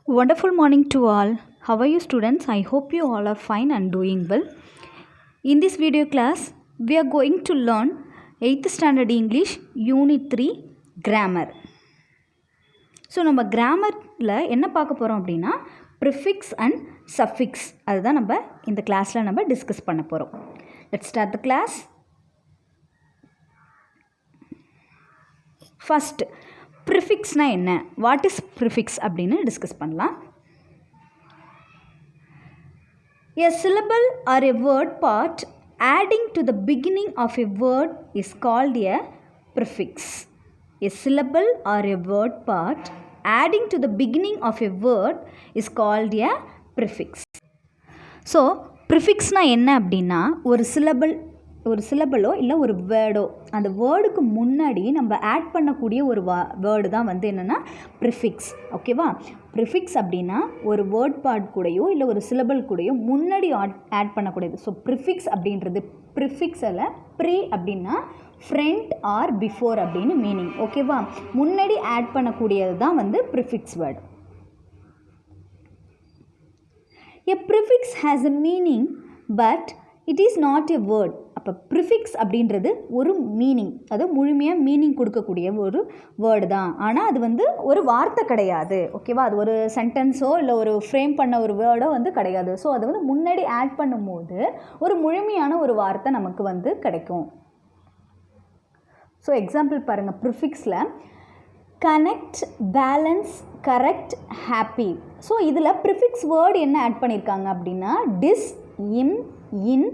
Wonderful morning to all. How are you students? I hope you all are fine and doing well. In this video class, we are going to learn 8th standard English Unit 3 Grammar. So நம்ம கிராமரில் என்ன பார்க்க போகிறோம் அப்படின்னா prefix and suffix அதுதான் நம்ம இந்த கிளாஸில் நம்ம டிஸ்கஸ் பண்ண போகிறோம். Let's start the class. First ப்ரிஃபிக்ஸ்னால் என்ன, வாட் இஸ் ப்ரிஃபிக்ஸ் அப்படின்னு டிஸ்கஸ் பண்ணலாம். A syllable or a word part adding to the beginning of a word is called a prefix. A syllable or a word part adding to the beginning of a word is called a prefix. So ப்ரிஃபிக்ஸ்னால் என்ன அப்படின்னா ஒரு சிலபலோ இல்லை ஒரு வேர்டோ அந்த வேர்டுக்கு முன்னாடி நம்ம ஆட் பண்ணக்கூடிய ஒரு வேர்டு தான் வந்து என்னென்னா ப்ரிஃபிக்ஸ். ஓகேவா? ப்ரிஃபிக்ஸ் அப்படின்னா ஒரு வேர்ட் பார்ட் கூடயோ இல்லை ஒரு சிலபல் கூடயோ முன்னாடி ஆட் பண்ணக்கூடியது. ஸோ ப்ரிஃபிக்ஸ் அப்படின்றது ப்ரிஃபிக்ஸில் ப்ரீ அப்படின்னா ஃப்ரண்ட் ஆர் பிஃபோர் அப்படின்னு மீனிங். ஓகேவா? முன்னாடி ஆட் பண்ணக்கூடியது தான் வந்து prefix word. A prefix has a meaning but it is not a word. அப்போ ப்ரிஃபிக்ஸ் அப்படின்றது ஒரு மீனிங், அது முழுமையாக மீனிங் கொடுக்கக்கூடிய ஒரு வேர்டு தான். ஆனால் அது வந்து ஒரு வார்த்தை கிடையாது. ஓகேவா? அது ஒரு சென்டென்ஸோ இல்லை ஒரு ஃப்ரேம் பண்ண ஒரு வேர்டோ வந்து கிடையாது. ஸோ அது வந்து முன்னாடி ஆட் பண்ணும்போது ஒரு முழுமையான ஒரு வார்த்தை நமக்கு வந்து கிடைக்கும். ஸோ எக்ஸாம்பிள் பாருங்கள். ப்ரிஃபிக்ஸில் connect, balance, correct, happy. So இதில் ப்ரிஃபிக்ஸ் வேர்டு என்ன ஆட் பண்ணியிருக்காங்க அப்படின்னா டிஸ், இம், இன்,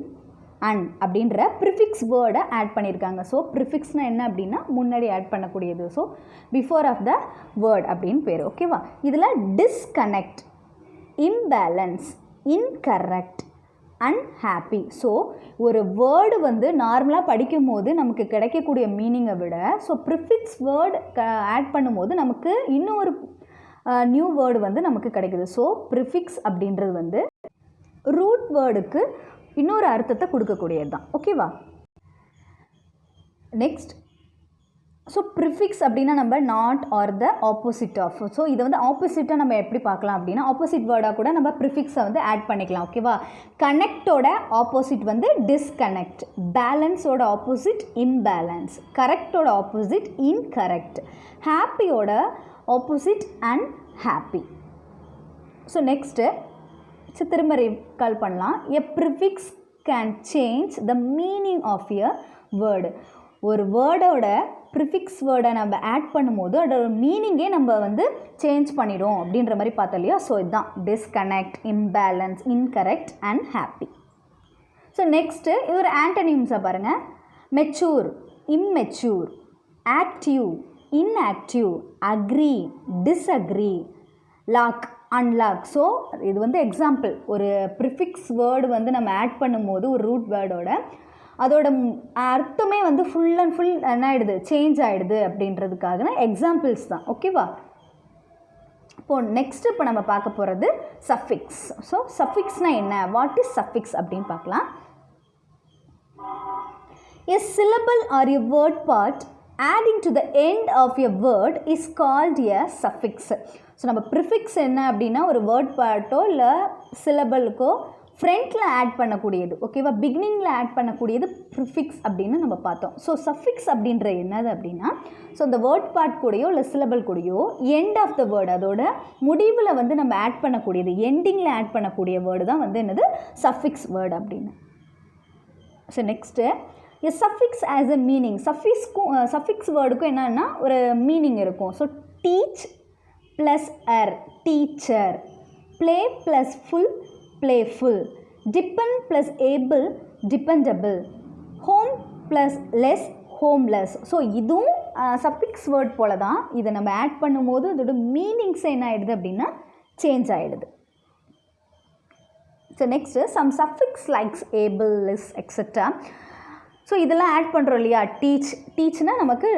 அன் அப்படின்ற ப்ரிஃபிக்ஸ் வேர்டை ஆட் பண்ணியிருக்காங்க. ஸோ ப்ரிஃபிக்ஸ்னால் என்ன அப்படின்னா முன்னாடி ஆட் பண்ணக்கூடியது. So before of the word அப்படின்னு பேர். ஓகேவா? இதில் disconnect, imbalance, incorrect, unhappy. So ஒரு வேர்டு வந்து நார்மலாக படிக்கும் போது நமக்கு கிடைக்கக்கூடிய மீனிங்கை விட ஸோ ப்ரிஃபிக்ஸ் வேர்டு ஆட் பண்ணும்போது நமக்கு இன்னும் ஒரு நியூ வேர்டு வந்து நமக்கு கிடைக்குது. ஸோ ப்ரிஃபிக்ஸ் அப்படின்றது வந்து ரூட் வேர்டுக்கு இன்னொரு அர்த்தத்தை கொடுக்கக்கூடியது தான். ஓகேவா? நெக்ஸ்ட், ஸோ ப்ரிஃபிக்ஸ் அப்படின்னா நம்ம not are the opposite of. So இதை வந்து ஆப்போசிட்டாக நம்ம எப்படி பார்க்கலாம் அப்படின்னா ஆப்போசிட் வேர்டாக கூட நம்ம ப்ரிஃபிக்ஸை வந்து ஆட் பண்ணிக்கலாம். ஓகேவா? கனெக்டோட ஆப்போசிட் வந்து டிஸ்கனெக்ட், பேலன்ஸோட ஆப்போசிட் இம்பேலன்ஸ், கரெக்டோட ஆப்போசிட் இன்கரெக்ட், ஹாப்பியோட ஆப்போசிட் அன்ஹாப்பி. ஸோ நெக்ஸ்ட்டு திரும்ப ரீகால் பண்ணலாம். A prefix can change the meaning of a word. ஒரு வேர்டோட ப்ரிஃபிக்ஸ் வேர்டை நம்ம ஆட் பண்ணும்போது அதோட மீனிங்கே நம்ம வந்து சேஞ்ச் பண்ணிடும் அப்படின்ற மாதிரி பார்த்தோம் இல்லையா? ஸோ இதுதான் disconnect, imbalance, incorrect and happy. So next இது ஒரு ஆன்டனிம்ஸாக பாருங்கள். Mature, immature, active, inactive, agree, disagree, lock, unlock. So இது வந்து எக்ஸாம்பிள். ஒரு ப்ரிஃபிக்ஸ் வேர்டு வந்து நம்ம ஆட் பண்ணும்போது ஒரு ரூட் வேர்டோட அதோட அர்த்தமே வந்து ஃபுல் அண்ட் ஃபுல் என்ன ஆகிடுது, சேஞ்ச் ஆகிடுது அப்படின்றதுக்காக எக்ஸாம்பிள்ஸ் தான். ஓகேவா? இப்போது நெக்ஸ்ட்டு இப்போ நம்ம பார்க்க போகிறது சஃபிக்ஸ். ஸோ சஃபிக்ஸ்னால் என்ன, வாட் இஸ் சஃபிக்ஸ் அப்படின்னு பார்க்கலாம். A syllable or a word part adding to the end of a word is called a suffix. So நம்ம ப்ரிஃபிக்ஸ் என்ன அப்படின்னா ஒரு வேர்ட் பார்ட்டோ இல்லை சிலபலுக்கோ ஃப்ரண்ட்டில் ஆட் பண்ணக்கூடியது. ஓகேவா? பிகினிங்கில் ஆட் பண்ணக்கூடியது ப்ரிஃபிக்ஸ் அப்படின்னு நம்ம பார்த்தோம். ஸோ சஃபிக்ஸ் அப்படின்ற என்னது அப்படின்னா ஸோ இந்த வேர்ட் பார்ட் கூடயோ இல்லை சிலபல் கூடயோ எண்ட் ஆஃப் த வேர்டு அதோட முடிவில் வந்து நம்ம ஆட் பண்ணக்கூடியது, எண்டிங்கில் ஆட் பண்ணக்கூடிய வேர்டு தான் வந்து என்னது சஃபிக்ஸ் வேர்டு அப்படின்னு. So next a suffix as a meaning. Suffix வேர்டுக்கும் என்னன்னா ஒரு மீனிங் இருக்கும். So teach plus er, teacher. Play plus ful, playful. Depend plus able, dependable. Home plus less, homeless. So இதுவும் சஃபிக்ஸ் வேர்ட் போல தான். இதை நம்ம ஆட் பண்ணும்போது இதோட மீனிங்ஸ் என்ன ஆகிடுது அப்படின்னா சேஞ்ச் ஆகிடுது. So next some suffix likes able, less, etcetera. So இதெல்லாம் ஆட் பண்ணுறோம் இல்லையா? டீச்னால் நமக்கு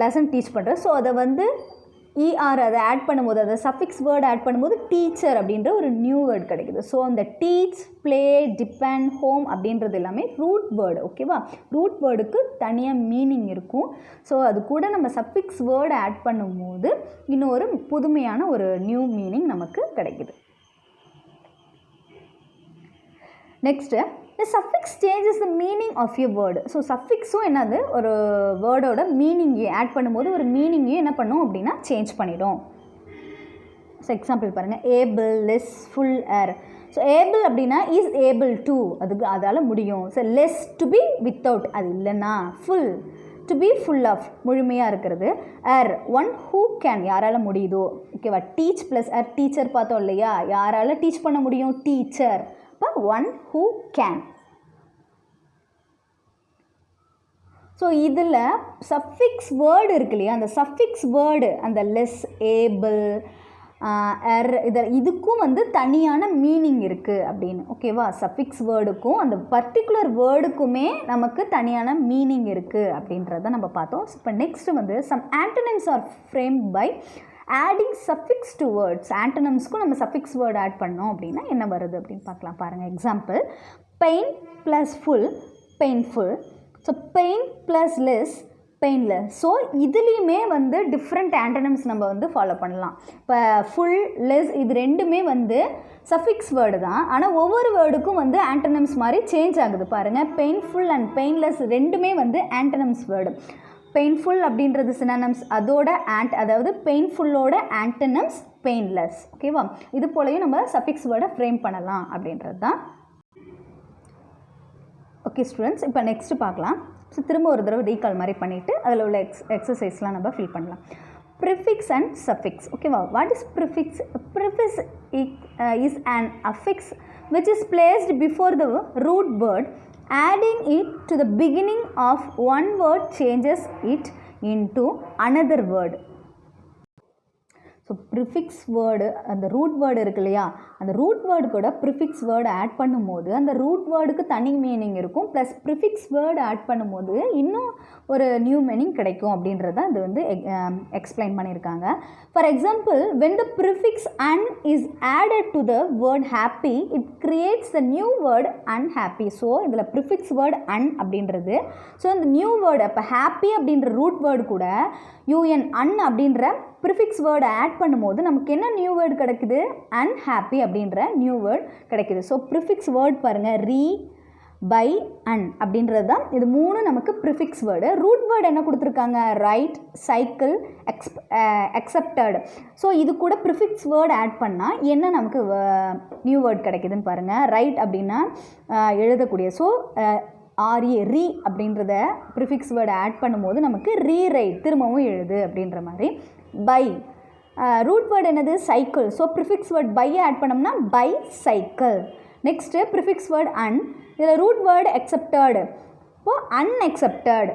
லெசன் டீச் பண்ணுறோம். ஸோ அதை வந்து ER அதை ஆட் பண்ணும்போது, அதை சஃபிக்ஸ் வேர்டு ஆட் பண்ணும்போது டீச்சர் அப்படின்ற ஒரு நியூ வேர்டு கிடைக்குது. ஸோ அந்த டீச், ப்ளே, டிபெண்ட், ஹோம் அப்படின்றது எல்லாமே ரூட் வேர்டு. ஓகேவா? ரூட் வேர்டுக்கு தனியாக மீனிங் இருக்கும். ஸோ அது கூட நம்ம சஃபிக்ஸ் வேர்டு ஆட் பண்ணும்போது இன்னொரு புதுமையான ஒரு நியூ மீனிங் நமக்கு கிடைக்குது. Next, the suffix changes the meaning of your word. So சஃபிக்ஸும் என்னது, ஒரு வேர்டோட மீனிங்கையும் ஆட் பண்ணும்போது ஒரு மீனிங்கையும் என்ன பண்ணும் அப்படின்னா சேஞ்ச் பண்ணிடும். ஸோ எக்ஸாம்பிள் பாருங்கள், able, less, full, er. So able அப்படின்னா இஸ் ஏபிள் டு, அதுக்கு அதால் முடியும். So less to be without, அது இல்லைன்னா. Full to be full of, முழுமையாக இருக்கிறது. ஏர் ஒன் ஹூ கேன், யாரால் முடியுதோ. ஓகேவா? டீச் ப்ளஸ் ஏர், டீச்சர் பார்த்தோம் இல்லையா, யாரால் டீச் பண்ண முடியும், டீச்சர். இப்போ ஒன் ஹூ கேன். ஸோ இதில் சஃபிக்ஸ் வேர்டு இருக்கு இல்லையா, அந்த சஃபிக்ஸ் வேர்டு, அந்த லெஸ், ஏபிள், எர், இதுக்கும் வந்து தனியான மீனிங் இருக்குது அப்படின்னு. ஓகேவா? சஃபிக்ஸ் வேர்டுக்கும் அந்த பர்டிகுலர் வேர்டுக்குமே நமக்கு தனியான மீனிங் இருக்குது அப்படின்றத நம்ம பார்த்தோம். இப்போ நெக்ஸ்ட்டு வந்து some antonyms are framed by adding suffix to words. ஆண்டனம்ஸ்க்கும் நம்ம சஃபிக்ஸ் வேர்டு ஆட் பண்ணோம் அப்படின்னா என்ன வருது அப்படின்னு பார்க்கலாம். பாருங்கள், example, pain plus full, painful. So pain plus less, painless. So இதுலேயுமே வந்து டிஃப்ரெண்ட் ஆண்டனம்ஸ் நம்ம வந்து ஃபாலோ பண்ணலாம். இப்போ ஃபுல், லெஸ் இது ரெண்டுமே வந்து சஃபிக்ஸ் வேர்டு தான். ஆனால் ஒவ்வொரு வேர்டுக்கும் வந்து ஆண்டனம்ஸ் மாதிரி சேஞ்ச் ஆகுது. பாருங்கள், பெயின்ஃபுல் அண்ட் பெயின்லெஸ் ரெண்டுமே வந்து ஆண்டனம்ஸ் வேர்டு. பெயின்ஃபுல் அப்படின்றது சினானம்ஸ், அதோட அதாவது பெயின்ஃபுல்லோட ஆண்டனம்ஸ் பெயின்லெஸ். ஓகேவா? இது போலையும் நம்ம சஃபிக்ஸ் வேர்டை ஃப்ரேம் பண்ணலாம் அப்படின்றது தான். ஓகே ஸ்டூடெண்ட்ஸ், இப்போ நெக்ஸ்ட்டு பார்க்கலாம். ஸோ திரும்ப ஒரு தடவை ரீகால் மாதிரி பண்ணிவிட்டு அதில் உள்ள எக்ஸசைஸ்லாம் நம்ம ஃபில் பண்ணலாம். Prefix and suffix. ஓகேவா? What is prefix? Prefix is an affix which is placed before the root word. Adding it to the beginning of one word changes it into another word. So prefix word, அந்த root word இருக்கு இல்லையா, அந்த root word கூட prefix word add பண்ணும்போது அந்த root வேர்டுக்கு தனி meaning இருக்கும். ப்ளஸ் ப்ரிஃபிக்ஸ் வேர்டு ஆட் பண்ணும்போது இன்னும் ஒரு நியூ மீனிங் கிடைக்கும் அப்படின்றத இது வந்து எக்ஸ்பிளைன் பண்ணியிருக்காங்க. For example, when the prefix an is added to the word happy, it creates the new word unhappy. So இதில் ப்ரிஃபிக்ஸ் வேர்டு அன் அப்படின்றது, ஸோ இந்த நியூ வேர்டு, அப்போ ஹாப்பி அப்படின்ற ரூட் வேர்டு கூட யூஎன் அன் அப்படின்ற prefix word add பண்ணும்போது நமக்கு என்ன நியூ வேர்டு கிடைக்குது, அன்ஹாப்பி அப்படின்ற நியூ வேர்டு கிடைக்குது. ஸோ ப்ரிஃபிக்ஸ் வேர்டு பாருங்கள், ரீ, பை, அன் அப்படின்றது தான். இது மூணு நமக்கு ப்ரிஃபிக்ஸ் வேர்டு. ரூட் வேர்டு என்ன கொடுத்துருக்காங்க, ரைட், சைக்கிள், அக்செப்டட். ஸோ இது கூட ப்ரிஃபிக்ஸ் வேர்டு ஆட் பண்ணால் என்ன நமக்கு நியூ வேர்டு கிடைக்குதுன்னு பாருங்கள். ரைட் அப்படின்னா எழுதக்கூடிய, ஸோ ரீ அப்படின்றத ப்ரிஃபிக்ஸ் வேர்டு ஆட் பண்ணும்போது நமக்கு ரீரைட், திரும்பவும் எழுது அப்படின்ற மாதிரி. பை, ரூட் வேர்டு என்னது, சைக்கிள். ஸோ ப்ரிஃபிக்ஸ் வேர்டு பையை ஆட் பண்ணோம்னா bicycle. Next prefix word un, இதில் ரூட் வேர்டு அக்செப்டட், இப்போது அன்அக்செப்டட்.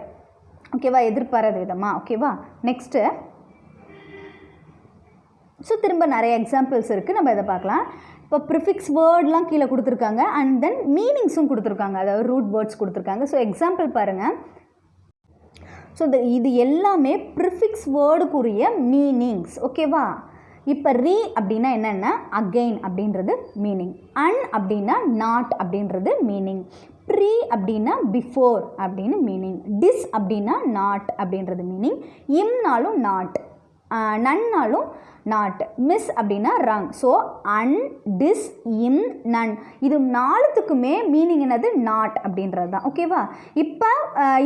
ஓகேவா? எதிர்பாராத விதமாக. ஓகேவா? நெக்ஸ்ட்டு, ஸோ திரும்ப நிறைய எக்ஸாம்பிள்ஸ் இருக்குது, நம்ம இதை பார்க்கலாம். இப்போ ப்ரிஃபிக்ஸ் வேர்ட்லாம் கீழே கொடுத்துருக்காங்க, அண்ட் தென் மீனிங்ஸும் கொடுத்துருக்காங்க, அதாவது ரூட் வேர்ட்ஸ் கொடுத்துருக்காங்க. ஸோ எக்ஸாம்பிள் பாருங்கள். ஸோ இது எல்லாமே ப்ரிஃபிக்ஸ் வேர்டுக்குரிய மீனிங்ஸ். ஓகேவா? இப்போ ரீ அப்படின்னா என்னென்னா அகெயின் அப்படின்றது மீனிங், அன் அப்படின்னா நாட் அப்படின்றது மீனிங், ப்ரீ அப்படின்னா பிஃபோர் அப்படின்னு மீனிங், டிஸ் அப்படின்னா நாட் அப்படின்றது மீனிங், இம்னாலும் நாட், நன்னாலும் நாட், மிஸ் அப்படின்னா ரங். ஸோ அன், டிஸ், இம், நன் இது நாலுத்துக்குமே மீனிங் என்னது, நாட் அப்படின்றது தான். ஓகேவா? இப்போ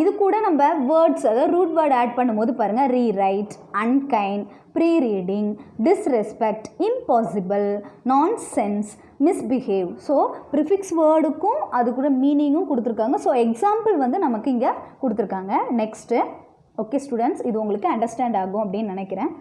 இது கூட நம்ம வேர்ட்ஸ், அதாவது ரூட் வேர்டு ஆட் பண்ணும்போது பாருங்கள், rewrite, unkind, pre reading, disrespect, impossible, nonsense, misbehave. So prefix வேர்டுக்கும் அது கூட மீனிங்கும் கொடுத்துருக்காங்க. ஸோ எக்ஸாம்பிள் வந்து நமக்கு இங்கே கொடுத்துருக்காங்க. நெக்ஸ்ட்டு, ஓகே ஸ்டூடெண்ட்ஸ், இது உங்களுக்கு அண்டர்ஸ்டாண்ட் ஆகும் அப்படின்னு நினைக்கிறேன்.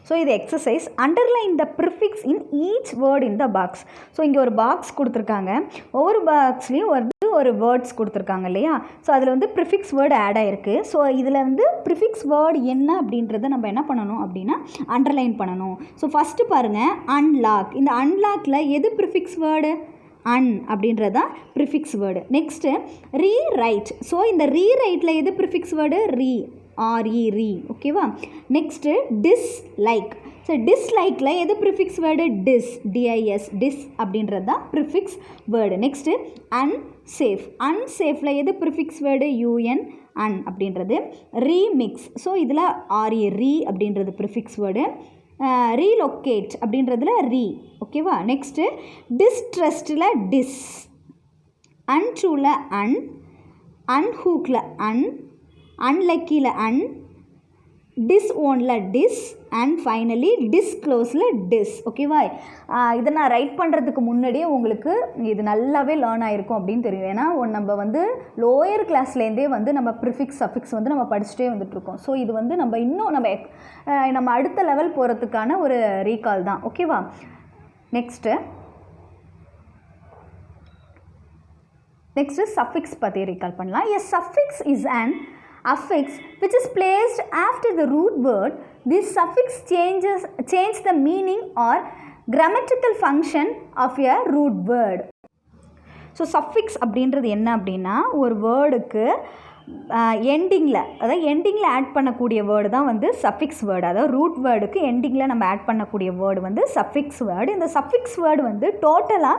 ஸோ இது exercise, underline the prefix in each word in the box. So இங்கே ஒரு பாக்ஸ் கொடுத்துருக்காங்க, ஒவ்வொரு பாக்ஸ்லேயும் ஒரு வேர்ட்ஸ் கொடுத்துருக்காங்க இல்லையா. ஸோ அதில் வந்து ப்ரிஃபிக்ஸ் வேர்டு ஆட் ஆகிருக்கு. ஸோ இதில் வந்து ப்ரிஃபிக்ஸ் வேர்டு என்ன அப்படின்றத நம்ம என்ன பண்ணணும் அப்படின்னா அண்டர்லைன் பண்ணணும். ஸோ ஃபஸ்ட்டு பாருங்கள், அன்லாக். இந்த அன்லாக்கில் எது ப்ரிஃபிக்ஸ் வேர்டு, அன் அப்படின்றது தான் prefix word. Next rewrite. So இந்த ரீரைட்டில் எது ப்ரிஃபிக்ஸ் வேர்டு? ரீ. ஓகேவா? Next dislike. ஸோ டிஸ்லைக்கில் எது ப்ரிஃபிக்ஸ் வேர்டு? டிஸ் அப்படின்றது தான் ப்ரிஃபிக்ஸ் வேர்டு. நெக்ஸ்ட்டு அன்சேஃபில் எது ப்ரிஃபிக்ஸ் வேர்டு? அன் அப்படின்றது. ரீமிக்ஸ். ஸோ இதில் ரீ அப்படின்றது ப்ரிஃபிக்ஸ் வேர்டு. ரீலொக்கேட் அப்படின்றதுல ஓகேவா? நெக்ஸ்ட்டு டிஸ்ட்ரஸ்டில் அன்ட்ரூவில் அன்ஹூக்கில் அன்லக்கியில் டிஸ்ஓனில் அண்ட் ஃபைனலி டிஸ்க்ளோஸில் ஓகேவா? இதை நான் ரைட் பண்ணுறதுக்கு முன்னாடியே உங்களுக்கு இது நல்லாவே லேர்ன் ஆகிருக்கும் அப்படின்னு தெரியும். ஏன்னா நம்ம வந்து லோயர் கிளாஸ்லேருந்தே வந்து நம்ம ப்ரிஃபிக்ஸ் சஃபிக்ஸ் வந்து நம்ம படிச்சுட்டே வந்துட்டுருக்கோம். ஸோ இது வந்து நம்ம இன்னும் நம்ம அடுத்த லெவல் போகிறதுக்கான ஒரு ரீகால் தான். ஓகேவா? நெக்ஸ்ட்டு சஃபிக்ஸ் பற்றி ரீகால் பண்ணலாம். A suffix is an affix which is placed after the root word. This suffix change the meaning or grammatical function of a root word. So suffix அப்படின்றது என்ன அப்படின்னா, ஒரு வேர்டுக்கு எண்டிங்கில் ஆட் பண்ணக்கூடிய வேர்டு தான் வந்து சஃபிக்ஸ் வேர்டு. அதாவது ரூட் வேர்டுக்கு எண்டிங்கில் நம்ம ஆட் பண்ணக்கூடிய வேர்டு வந்து சஃபிக்ஸ் வேர்டு. இந்த சஃபிக்ஸ் வேர்டு வந்து டோட்டலாக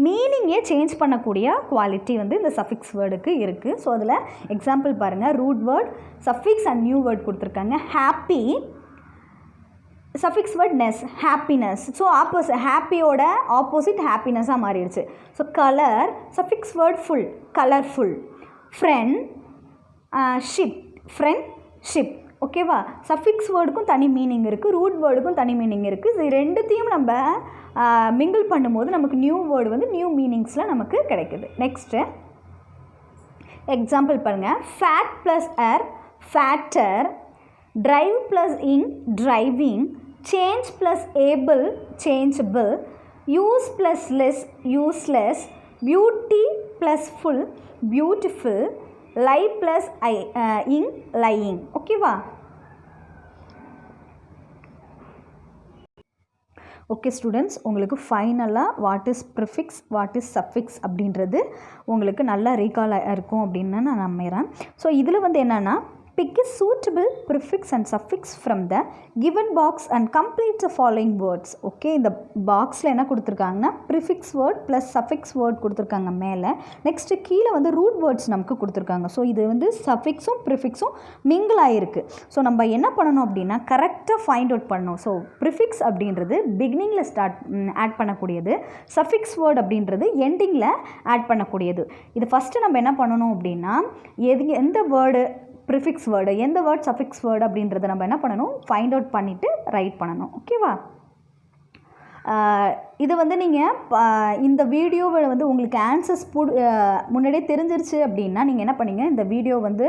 மீனிங்கே சேஞ்ச் பண்ணக்கூடிய குவாலிட்டி வந்து இந்த சஃபிக்ஸ் வேர்டுக்கு இருக்குது. ஸோ அதில் எக்ஸாம்பிள் பாருங்கள். Root word, suffix and new word கொடுத்துருக்காங்க. Happy, suffix word happiness. So ஹாப்பியோட ஆப்போசிட் ஹாப்பினஸாக மாறிடுச்சு. So colour, suffix word colourful. Friendship. ஓகேவா? சஃபிக்ஸ் வேர்டுக்கும் தனி மீனிங் இருக்குது, ரூட் வேர்டுக்கும் தனி மீனிங் இருக்குது. இது ரெண்டுத்தையும் நம்ம மிங்கிள் பண்ணும்போது நமக்கு நியூ வேர்டு வந்து நியூ மீனிங்ஸில் நமக்கு கிடைக்குது. நெக்ஸ்ட்டு எக்ஸாம்பிள் பாருங்கள். Fat plus fatter, drive plus driving, change plus changeable, use plus useless, beauty plus beautiful, lie plus lying. ஓகேவா? ஓகே ஸ்டூடெண்ட்ஸ், உங்களுக்கு ஃபைனலாக what is prefix, what is suffix அப்படின்றது உங்களுக்கு நல்லா ரீகால் இருக்கும் அப்படின்னு நான் நம்புகிறேன். ஸோ இதில் வந்து என்னென்னா, pick a suitable prefix and suffix from the given box and complete the following words. Okay, இந்த பாக்ஸில் என்ன கொடுத்துருக்காங்கன்னா prefix word plus suffix word கொடுத்துருக்காங்க மேலே. நெக்ஸ்ட்டு கீழே வந்து ரூட் வேர்ட்ஸ் நமக்கு கொடுத்துருக்காங்க. ஸோ இது வந்து சஃபிக்ஸும் ப்ரிஃபிக்ஸும் மிங்கிள் ஆகிருக்கு. ஸோ நம்ம என்ன பண்ணணும் அப்படின்னா கரெக்டாக ஃபைண்ட் அவுட் பண்ணணும். ஸோ ப்ரிஃபிக்ஸ் அப்படின்றது பிகினிங்கில் ஆட் பண்ணக்கூடியது, சஃபிக்ஸ் வேர்ட் அப்படின்றது எண்டிங்கில் ஆட் பண்ணக்கூடியது. இது ஃபஸ்ட்டு நம்ம என்ன பண்ணணும் அப்படின்னா எந்த வேர்டு ப்ரிஃபிக்ஸ் வேர்டு, எந்த வேர்ட் சஃபிக்ஸ் வேர்டு அப்படின்றத நம்ம என்ன பண்ணணும், ஃபைண்ட் அவுட் பண்ணிவிட்டு ரைட் பண்ணணும். ஓகேவா? இது வந்து நீங்கள் இந்த வீடியோவை வந்து உங்களுக்கு ஆன்சர்ஸ் முன்னாடியே தெரிஞ்சிருச்சு அப்படின்னா நீங்கள் என்ன பண்ணீங்க, இந்த வீடியோ வந்து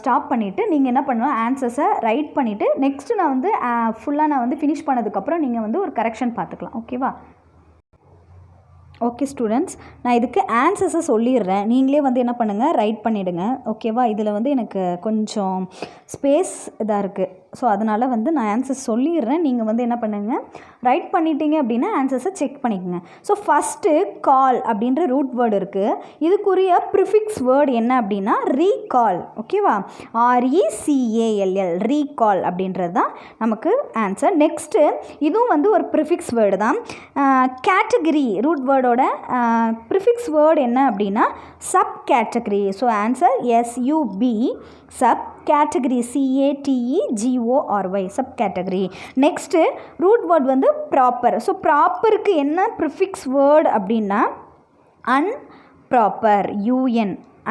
ஸ்டாப் பண்ணிவிட்டு நீங்கள் என்ன பண்ணணும், ஆன்சர்ஸை ரைட் பண்ணிவிட்டு நெக்ஸ்ட்டு நான் வந்து ஃபுல்லாக நான் வந்து ஃபினிஷ் பண்ணதுக்கப்புறம் நீங்கள் வந்து ஒரு கரெக்ஷன் பார்த்துக்கலாம். ஓகேவா? ஓகே ஸ்டூடெண்ட்ஸ், நான் இதுக்கு ஆன்சர்ஸை சொல்லிடுறேன், நீங்களே வந்து என்ன பண்ணுங்கள், ரைட் பண்ணிவிடுங்க. ஓகேவா? இதில் வந்து எனக்கு கொஞ்சம் ஸ்பேஸ் இதாக இருக்குது. ஸோ அதனால் வந்து நான் ஆன்சர்ஸ் சொல்லிடுறேன், நீங்கள் வந்து என்ன பண்ணுங்கள், ரைட் பண்ணிட்டீங்க அப்படின்னா ஆன்சர்ஸை செக் பண்ணிக்கோங்க. ஸோ ஃபஸ்ட்டு கால் அப்படின்ற ரூட் வேர்டு இருக்குது. இதுக்குரிய ப்ரிஃபிக்ஸ் வேர்டு என்ன அப்படின்னா ரீகால். ஓகேவா? RECALL, ரீகால் அப்படின்றது தான் நமக்கு ஆன்சர். நெக்ஸ்ட்டு இதுவும் வந்து ஒரு ப்ரிஃபிக்ஸ் வேர்டு தான். கேட்டகரி ரூட் வேர்டோட ப்ரிஃபிக்ஸ் வேர்டு என்ன அப்படின்னா sub category. So answer SUB, sub category, CATEGORY, sub category. Next root word வந்து ப்ராப்பர். ஸோ ப்ராப்பருக்கு என்ன ப்ரிஃபிக்ஸ் வேர்டு அப்படின்னா அன்ப்ராப்பர்,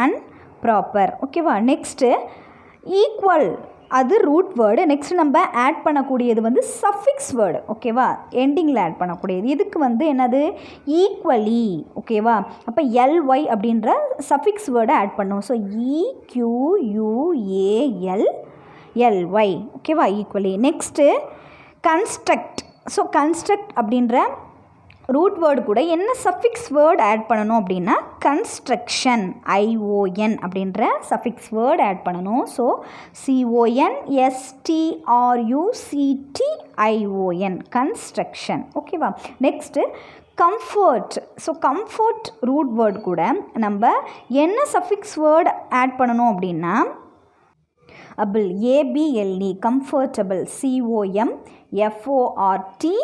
அன்ப்ராப்பர். ஓகேவா? நெக்ஸ்ட்டு ஈக்குவல், அது ரூட் வேர்டு. நெக்ஸ்ட் நம்ம ஆட் பண்ணக்கூடியது வந்து சஃபிக்ஸ் வேர்டு. ஓகேவா? எண்டிங்கில் ஆட் பண்ணக்கூடியது. இதுக்கு வந்து என்னது, ஈக்குவலி. ஓகேவா? அப்போ LY அப்படின்ற சஃபிக்ஸ் வேர்டை ஆட் பண்ணும். So EQUALLY. ஓகேவா? Equally. Next construct. So construct அப்படின்ற ரூட் வேர்டு கூட என்ன சஃபிக்ஸ் வேர்டு ஆட் பண்ணணும் அப்படின்னா கன்ஸ்ட்ரக்ஷன், ION அப்படின்ற சஃபிக்ஸ் வேர்டு ஆட் பண்ணணும். So CONSTRUCTION, construction. ஓகேவா? Next comfort. So comfort root word கூட நம்ம என்ன சஃபிக்ஸ் வேர்டு ஆட் பண்ணணும் அப்படின்னா able, A B L E, comfortable, COMFORTABLE,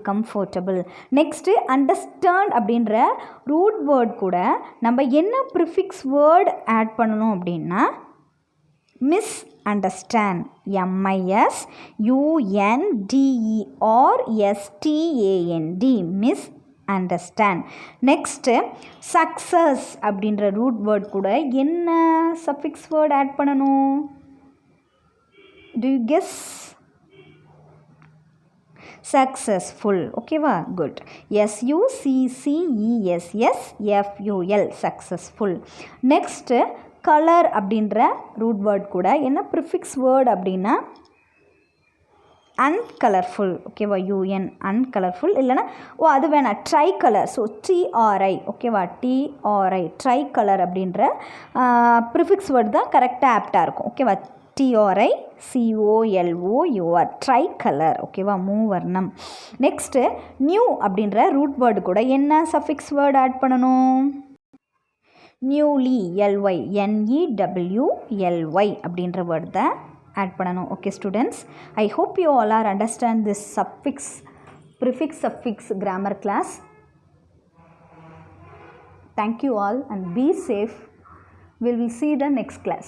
comfortable. Next understand அப்படின்ற ரூட் வேர்ட் கூட நம்ம என்ன ப்ரிஃபிக்ஸ் வேர்டு ஆட் பண்ணணும் அப்படின்னா mis understand, MISUNDERSTAND, mis understand. Next success அப்படின்ற ரூட் வேர்ட் கூட என்ன சஃபிக்ஸ் வேர்ட் ஆட் பண்ணணும்? To you guess? சக்ஸஸ்ஃபுல். ஓகேவா? Good. SUCCESSFUL, successful. Next colour அப்படின்ற ரூட் வேர்ட் கூட என்ன ப்ரிஃபிக்ஸ் வேர்ட் அப்படின்னா அன்கலர்ஃபுல். ஓகேவா? UN, அன்கலர்ஃபுல். இல்லைனா அது வேணாம், ட்ரை கலர். So TRI. ஓகேவா? TRI, ட்ரை கலர் அப்படின்ற ப்ரிஃபிக்ஸ் வேர்ட் தான் கரெக்டாக ஆப்டாக இருக்கும். ஓகேவா? TRI COLOUR, tricolour. ஓகேவா? மூவர்ணம். நெக்ஸ்ட்டு நியூ அப்படின்ற ரூட் வேர்டு கூட என்ன சஃபிக்ஸ் வேர்டு ஆட் பண்ணணும்? நியூலி, NEWLY அப்படின்ற வேர்டு தான் ஆட் பண்ணணும். Okay students, I hope you all are understand this prefix suffix grammar class. Thank you all and be safe. We will see the next class.